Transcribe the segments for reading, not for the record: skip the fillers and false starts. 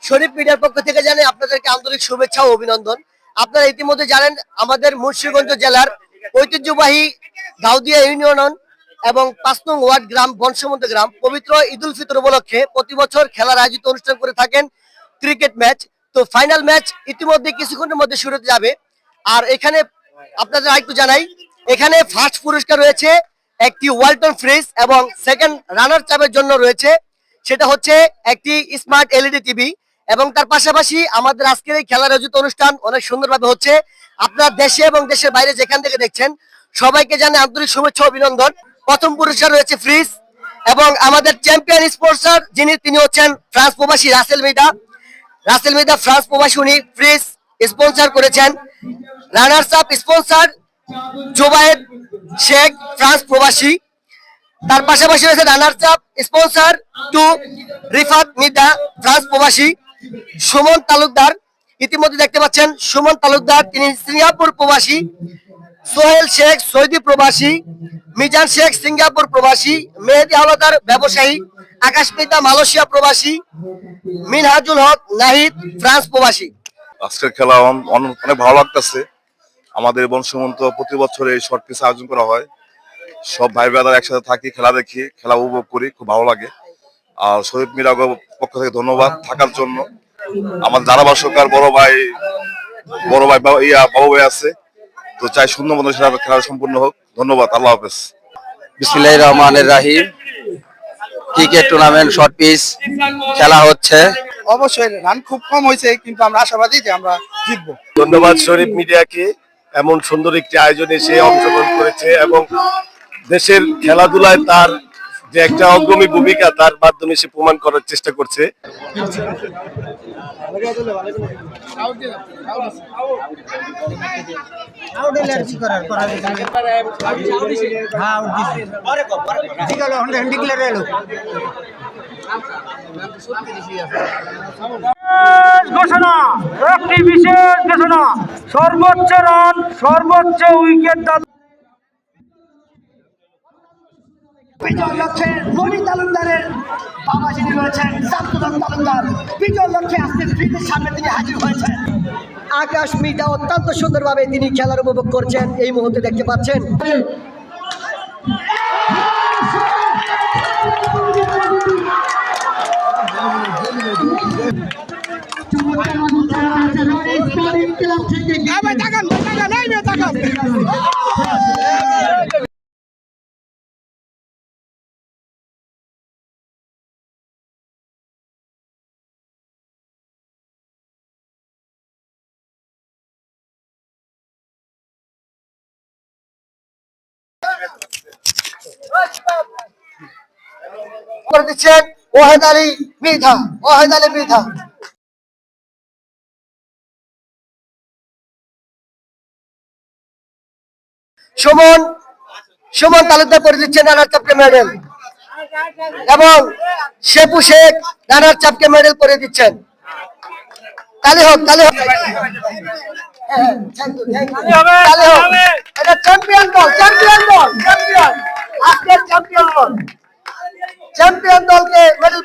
শরীফ মিডিয়ার পক্ষ থেকে জানাই আপনাদেরকে আন্তরিক শুভেচ্ছা ও অভিনন্দন। আপনারা ইতিমধ্যে জানেন আমাদের মুন্সিগঞ্জ জেলার ঐতিহ্যবাহী গাউদিয়া ইউনিয়ন এবং ৫ নং ওয়ার্ড গ্রাম বনসমুদ্র গ্রাম পবিত্র ঈদ উল ফিতর উপলক্ষে প্রতি বছর খেলার আয়োজিত অনুষ্ঠান করে থাকেন ক্রিকেট ম্যাচ। তো ফাইনাল ম্যাচ ইতিমধ্যে কিছুক্ষণের মধ্যে শুরু হতে যাবে। আর এখানে আপনাদের আরেকটু জানাই, এখানে ফার্স্ট পুরস্কার রয়েছে একটি ওয়ালটন ফ্রিজ এবং সেকেন্ড রানার চাপের জন্য রয়েছে সেটা হচ্ছে একটি স্মার্ট এলইডি টিভি। এবং তার পাশাপাশি আমাদের আজকের এই খেলার আয়োজিত অনুষ্ঠান অনেক সুন্দরভাবে হচ্ছে। আপনার দেশে এবং দেশের বাইরে যেখান থেকে দেখছেন সবাইকে জানাই আন্তরিক শুভেচ্ছা অভিনন্দন। প্রথম পুরস্কার রয়েছে ফ্রিজ এবং আমাদের চ্যাম্পিয়ন স্পন্সর তিনি হচ্ছেন ফ্রান্স প্রবাসী রাসেল মিদা ফ্রান্স প্রবাসী, উনি ফ্রিজ স্পন্সর করেছেন। Runners up sponsor Zobayed Sheikh France প্রবাসী। তার পাশাপাশি রয়েছে runners up sponsor two Rifat Mida France প্রবাসী। সুমন তালুকদার, ইতিমধ্যে দেখতে পাচ্ছেন সুমন তালুকদার, তিনি সিঙ্গাপুর প্রবাসী। সোহেল শেখ সৌদি প্রবাসী, মিজান শেখ সিঙ্গাপুর প্রবাসী, মেহেদি হাওলাদার ব্যবসায়ী, আকাশ মিতা মালয়েশিয়া প্রবাসী, মিনহাজুল হক নাহিদ ফ্রান্স প্রবাসী। আজকের খেলা অনেক ভালো লাগতেছে। আমাদের বনসমন্ত প্রতি বছর এই শর্ট পিচ আয়োজন করা হয়। সব ভাই ব্রাদার একসাথে থাকি, খেলা দেখি, খেলা উপভোগ করি, খুব ভালো লাগে। আর শরীফ মিডিয়ার পক্ষ থেকে ধন্যবাদ থাকার জন্য। আমার ধারাভাষ্যকার বড় ভাই বাবু ভাই আছে, তো চাই সুন্দর মতো খেলা সম্পূর্ণ হোক। ধন্যবাদ, আল্লাহ হাফেজ। বিসমিল্লাহির রহমানির রহিম। ক্রিকেট টুর্নামেন্ট শর্ট পিচ খেলা হচ্ছে। অবশ্যই রান খুব কম হয়েছে, কিন্তু আমরা আশাবাদী যে আমরা জিতবো। ধন্যবাদ শরীফ মিডিয়াকে, এমন সুন্দর একটি আয়োজনে সে অংশগ্রহণ করেছে এবং দেশের খেলাধুলায় তার যে একটা অগ্রণী ভূমিকা তার মাধ্যমে সে প্রমাণ করার চেষ্টা করছে। ঘোষণা, একটি বিশেষ ঘোষণা, সর্বোচ্চ রান সর্বোচ্চ উইকেট বিজয় লক্ষ্যে রবি তালুকদারের বাবা যিনি রয়েছেন সামসুদ্দিন তালুকদার, বিজয় লক্ষ্যে আজকে ফিল্ডের সামনে তিনি হাজির হয়েছেন। আকাশ মিতা অত্যন্ত সুন্দরভাবে তিনি খেলার উপভোগ করছেন, এই মুহূর্তে দেখতে পাচ্ছেন। করে দিচ্ছেন ওয়াহেদ আলী মৃধা। সুমন তালুকদার করে দিচ্ছেন রানার চাপকে মেডেল এবং শেপু শেখ রানার চাপকে মেডেল করে দিচ্ছেন। তালি হোক। এটা চ্যাম্পিয়ন দলকে মেডেল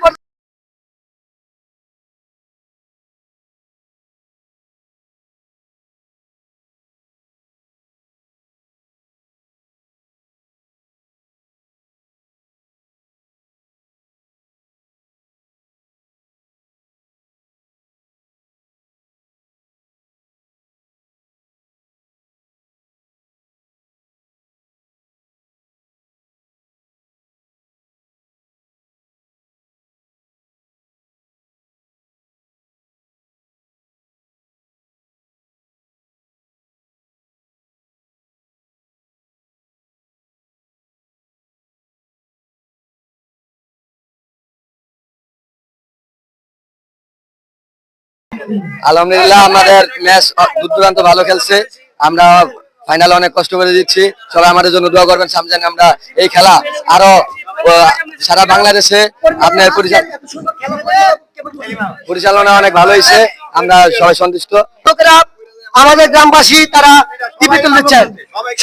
আলহামদুলিল্লাহ, আমাদের ম্যাচ দুর্দান্ত ভালো খেলছে। আমরা ফাইনালে অনেক কষ্ট করে দিচ্ছি, সবাই আমাদের জন্য দোয়া করবেন। সামনে আমরা এই খেলা আরো সারা বাংলাদেশে আপনার পরিচালনা অনেক ভালো হয়েছে, আমরা সবাই সন্তুষ্ট। আমাদের গ্রামবাসী তারা টিপে তুলছেন,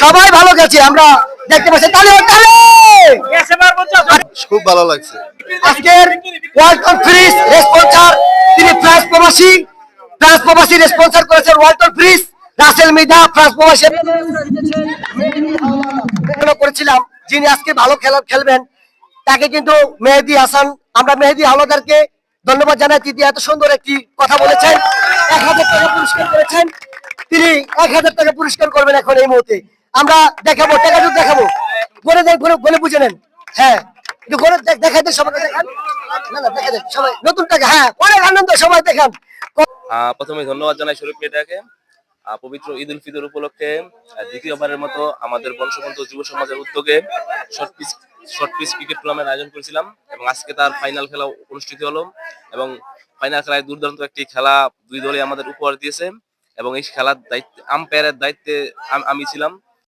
সবাই ভালো গেছে, আমরা দেখতে পাচ্ছি। খুব ভালো লাগছে। আজকের ওয়ালটন ফ্রিজ স্পন্সর তিনি ফ্রান্স প্রবাসী স্পন্সর করেছেন ওয়াল্টন ব্রিজ, রাসেল মিধা ফ্রান্স প্রবাসী করেছিলাম, যিনি আজকে ভালো খেলবেন তাকে কিন্তু মেহেদী হাসান, আমরা মেহেদী হাওলাদারকে ধন্যবাদ জানাই। তিনি এত সুন্দর একটি কথা বলেছেন, 1000 টাকা পুরস্কার করেছেন, তিনি 1000 টাকা পুরস্কার করবেন এখন এই মুহূর্তে। আমরা দেখাবো, টাকা দেখাবো, বলে বুঝে নেন। হ্যাঁ, একটু করে দেখাইতে সবাইকে দেখান, না না দেখা দেন সবাই, নতুন টাকা, হ্যাঁ অনেক আনন্দ, সবাই দেখান। প্রথমে ধন্যবাদ জানাই শরীফ মিডিয়াকে। পবিত্র ঈদ উল ফিতর উপলক্ষে দ্বিতীয়বারের মতো আমাদের বংশবন্ধু যুব সমাজের উদ্যোগে শর্ট পিচ ক্রিকেট টুর্নামেন্ট আয়োজন করেছিলাম এবং আজকে তার ফাইনাল খেলা অনুষ্ঠিত হলো এবং ফাইনাল খেলায় দুর্দান্ত একটি খেলা দুই দলে আমাদের উপহার দিয়েছে এবং এই খেলার দায়িত্বে আম্পায়ারের দায়িত্বে আমি ছিলাম।